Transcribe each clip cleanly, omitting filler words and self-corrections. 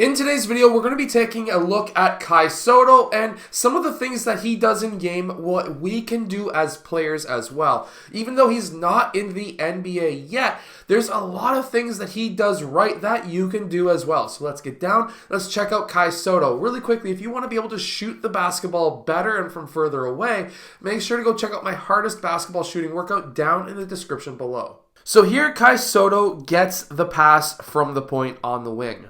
In today's video, we're going to be taking a look at Kai Sotto and some of the things that he does in game, what we can do as players as well. Even though he's not in the NBA yet, there's a lot of things that he does right that you can do as well. So let's get down. Let's check out Kai Sotto. Really quickly, if you want to be able to shoot the basketball better and from further away, make sure to go check out my hardest basketball shooting workout down in the description below. So here, Kai Sotto gets the pass from the point on the wing.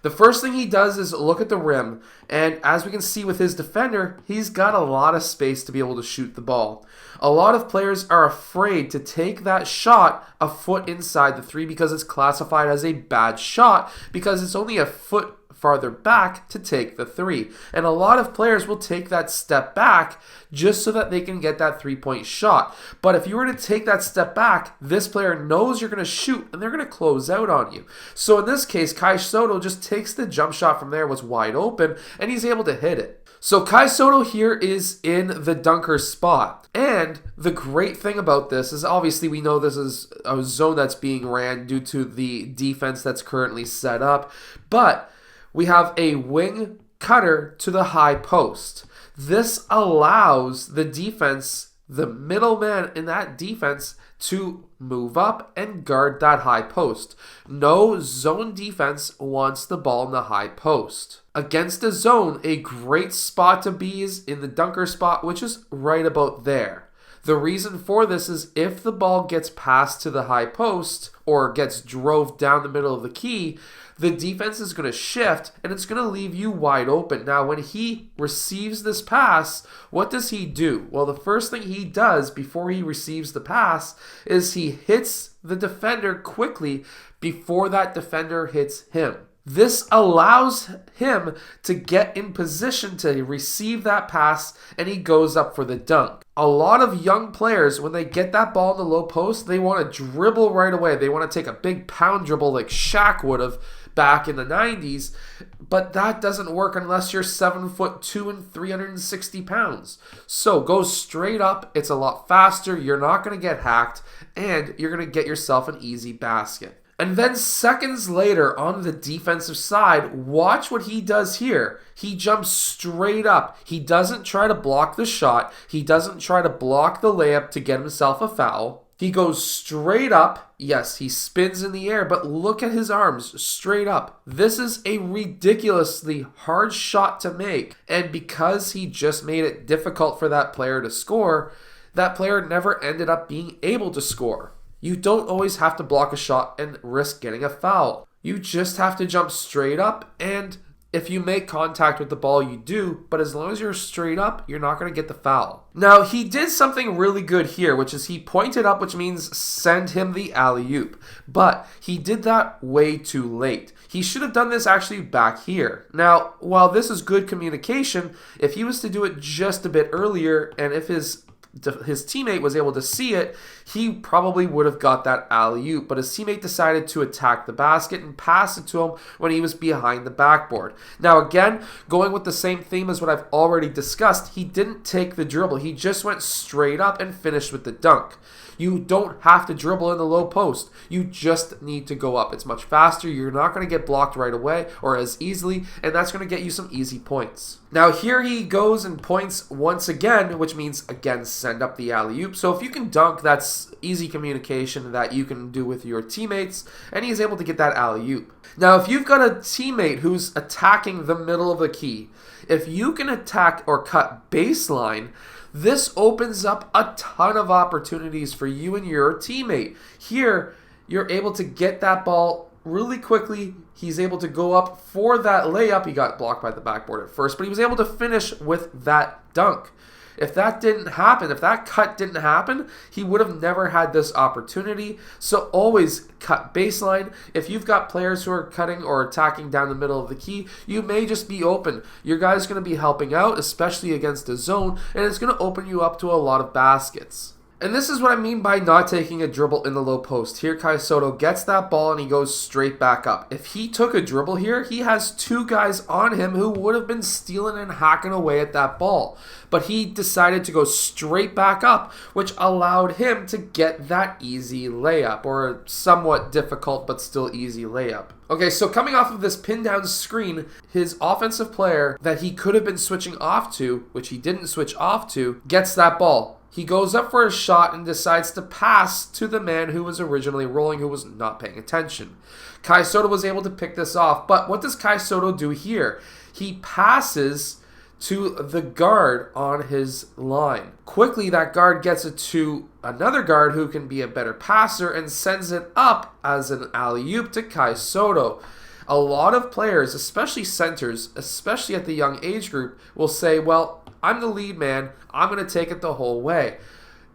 The first thing he does is look at the rim, and as we can see with his defender, he's got a lot of space to be able to shoot the ball. A lot of players are afraid to take that shot a foot inside the three because it's classified as a bad shot because it's only a foot farther back to take the three. And a lot of players will take that step back just so that they can get that three-point shot. But if you were to take that step back, this player knows you're going to shoot and they're going to close out on you. So in this case, Kai Sotto just takes the jump shot from there, was wide open, and he's able to hit it. So Kai Sotto here is in the dunker spot. And the great thing about this is obviously we know this is a zone that's being ran due to the defense that's currently set up. But we have a wing cutter to the high post. This allows the defense, the middleman in that defense, to move up and guard that high post. No zone defense wants the ball in the high post. Against a zone, a great spot to be is in the dunker spot, which is right about there. The reason for this is if the ball gets passed to the high post or gets drove down the middle of the key, the defense is going to shift and it's going to leave you wide open. Now, when he receives this pass, what does he do? Well, the first thing he does before he receives the pass is he hits the defender quickly before that defender hits him. This allows him to get in position to receive that pass, and he goes up for the dunk. A lot of young players, when they get that ball in the low post, they want to dribble right away. They want to take a big pound dribble like Shaq would have back in the 90s, but that doesn't work unless you're 7'2" and 360 pounds. So go straight up. It's a lot faster. You're not going to get hacked, and you're going to get yourself an easy basket. And then seconds later on the defensive side, watch what he does here. He jumps straight up. He doesn't try to block the shot. He doesn't try to block the layup to get himself a foul. He goes straight up. Yes, he spins in the air, but look at his arms straight up. This is a ridiculously hard shot to make. And because he just made it difficult for that player to score, that player never ended up being able to score. You don't always have to block a shot and risk getting a foul. You just have to jump straight up, and if you make contact with the ball, you do, but as long as you're straight up, you're not going to get the foul. Now, he did something really good here, which is he pointed up, which means send him the alley-oop, but he did that way too late. He should have done this actually back here. Now, while this is good communication, if he was to do it just a bit earlier, and if his teammate was able to see it, he probably would have got that alley-oop, but his teammate decided to attack the basket and pass it to him when he was behind the backboard. Now again, going with the same theme as what I've already discussed, he didn't take the dribble. He just went straight up and finished with the dunk. You don't have to dribble in the low post. You just need to go up. It's much faster. You're not going to get blocked right away or as easily, and that's going to get you some easy points. Now here he goes and points once again, which means again send up the alley-oop. So if you can dunk, that's easy communication that you can do with your teammates, and he's able to get that alley-oop. Now if you've got a teammate who's attacking the middle of the key, if you can attack or cut baseline, this opens up a ton of opportunities for you and your teammate. Here, you're able to get that ball really quickly. He's able to go up for that layup. He got blocked by the backboard at first, but he was able to finish with that dunk. If that didn't happen, if that cut didn't happen, he would have never had this opportunity. So always cut baseline. If you've got players who are cutting or attacking down the middle of the key, you may just be open. Your guy's going to be helping out, especially against a zone, and it's going to open you up to a lot of baskets. And this is what I mean by not taking a dribble in the low post. Here, Kai Sotto gets that ball and he goes straight back up. If he took a dribble here, he has two guys on him who would have been stealing and hacking away at that ball. But he decided to go straight back up, which allowed him to get that easy layup, or somewhat difficult but still easy layup. Okay, so coming off of this pin down screen, his offensive player that he could have been switching off to, which he didn't switch off to, gets that ball. He goes up for a shot and decides to pass to the man who was originally rolling, who was not paying attention. Kai Sotto was able to pick this off, but what does Kai Sotto do here? He passes to the guard on his line. Quickly, that guard gets it to another guard who can be a better passer and sends it up as an alley-oop to Kai Sotto. A lot of players, especially centers, especially at the young age group, will say, well, I'm the lead man, I'm going to take it the whole way.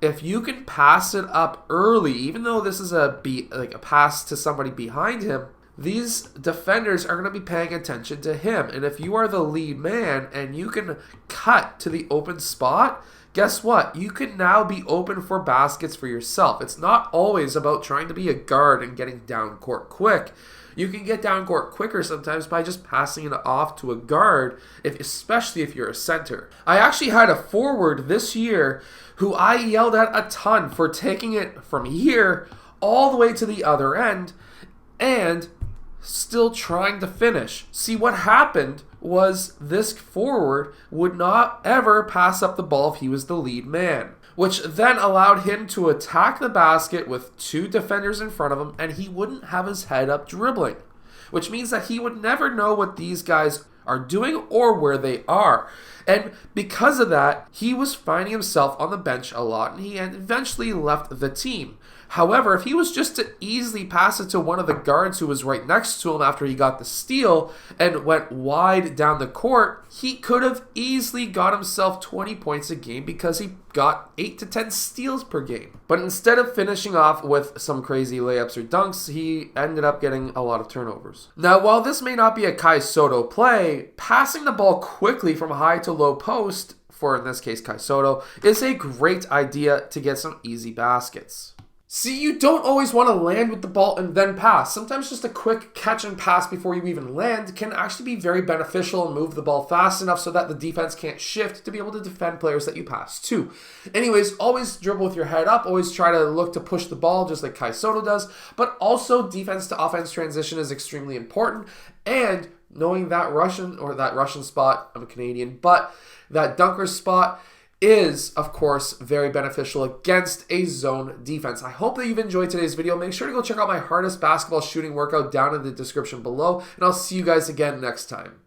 If you can pass it up early, even though this is a pass to somebody behind him, these defenders are going to be paying attention to him. And if you are the lead man and you can cut to the open spot, guess what? You can now be open for baskets for yourself. It's not always about trying to be a guard and getting down court quick. You can get down court quicker sometimes by just passing it off to a guard, especially if you're a center. I actually had a forward this year who I yelled at a ton for taking it from here all the way to the other end and still trying to finish. See, what happened was this forward would not ever pass up the ball if he was the lead man, which then allowed him to attack the basket with two defenders in front of him, and he wouldn't have his head up dribbling, which means that he would never know what these guys are doing or where they are. And because of that, he was finding himself on the bench a lot, and he eventually left the team. However, if he was just to easily pass it to one of the guards who was right next to him after he got the steal and went wide down the court, he could have easily got himself 20 points a game because he got 8 to 10 steals per game. But instead of finishing off with some crazy layups or dunks, he ended up getting a lot of turnovers. Now, while this may not be a Kai Sotto play, passing the ball quickly from high to low post, for in this case Kai Sotto, is a great idea to get some easy baskets. See, you don't always want to land with the ball and then pass. Sometimes just a quick catch and pass before you even land can actually be very beneficial and move the ball fast enough so that the defense can't shift to be able to defend players that you pass to. Anyways, always dribble with your head up. Always try to look to push the ball just like Kai Sotto does. But also defense to offense transition is extremely important. And knowing that Russian spot, I'm a Canadian, but that dunker spot is, of course, very beneficial against a zone defense. I hope that you've enjoyed today's video. Make sure to go check out my hardest basketball shooting workout down in the description below, and I'll see you guys again next time.